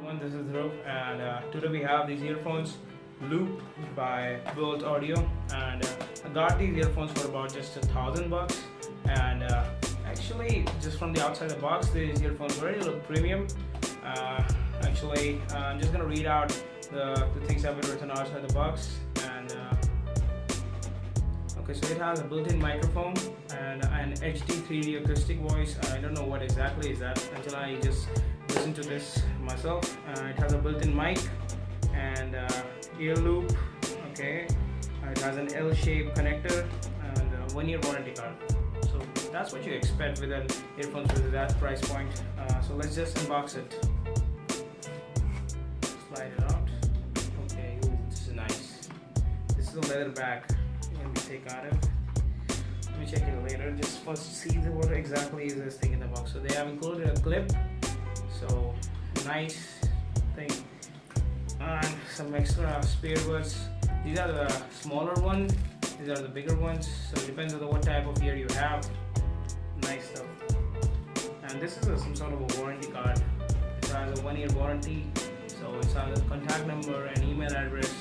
everyone, this is Dhruv, and today we have these earphones Loupe by Boult Audio, and I got these earphones for about just $1,000, and actually just from the outside the box these earphones really look premium. Actually I'm just gonna read out the things that have been written outside the box. And okay, so it has a built-in microphone and an HD 3D acoustic voice. I don't know what exactly is that until I just listen to this myself. It has a built-in mic and ear loop. Okay, it has an L-shaped connector and a 1-year warranty card. So that's what you expect with an earphones with that price point. So let's just unbox it. Slide it out. Okay, ooh, this is nice. This is a leather bag. Let me take out it. Let me check it later. Just first see what exactly is this thing in the box. So they have included a clip. So nice thing. And some extra spare buds. These are the smaller ones. These are the bigger ones. So it depends on what type of ear you have. Nice stuff. And this is some sort of a warranty card. It has a 1-year warranty. So it has a contact number and email address.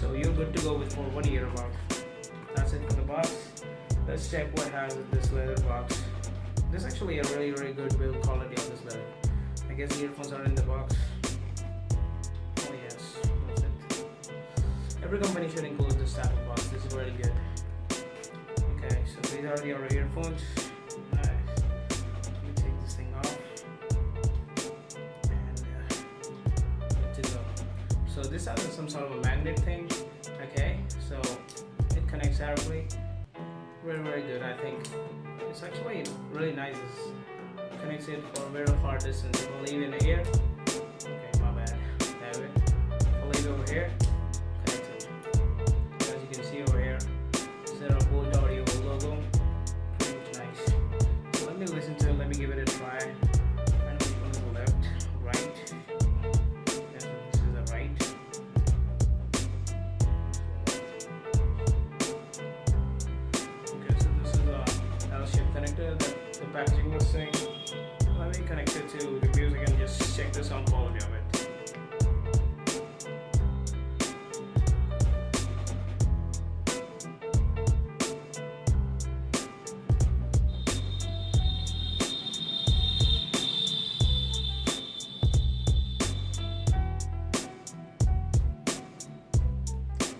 So you're good to go with for 1 year about. That's it for the box. Let's check what has in this leather box. This is actually a really good build quality of this leather. I guess the earphones are in the box. Oh yes, that's it. Every company should include this type of box. This is really good. Okay, so these are your earphones. Nice. Let me take this thing off. And good to go. So this has some sort of a magnet thing. Okay, so it connects directly. Very good. I think it's actually really nice. It connects it for a very far distance. If I leave in the air, okay, my bad. There we go. If I leave it over here, connects it. As you can see over here, instead of Boult Audio logo, pretty much nice. So let me listen to it. Let me give it a try. I know which one is the left, right. Yes, this is the right. Connector that the packaging was saying. Let me connect it to the music and just check the sound quality of it.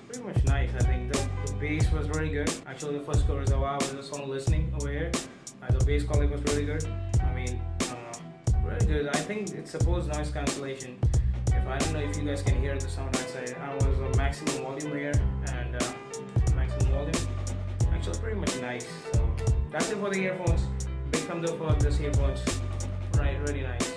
Pretty much nice. I think the bass was really good. Actually, the first chorus, I was just on listening over here. The bass quality was really good. I mean, really good. I think it supports noise cancellation. If I don't know if you guys can hear the sound outside. I was on maximum volume here and maximum volume. Actually, pretty much nice. So that's it for the earphones. Big thumbs up for this earphones. Right, really nice.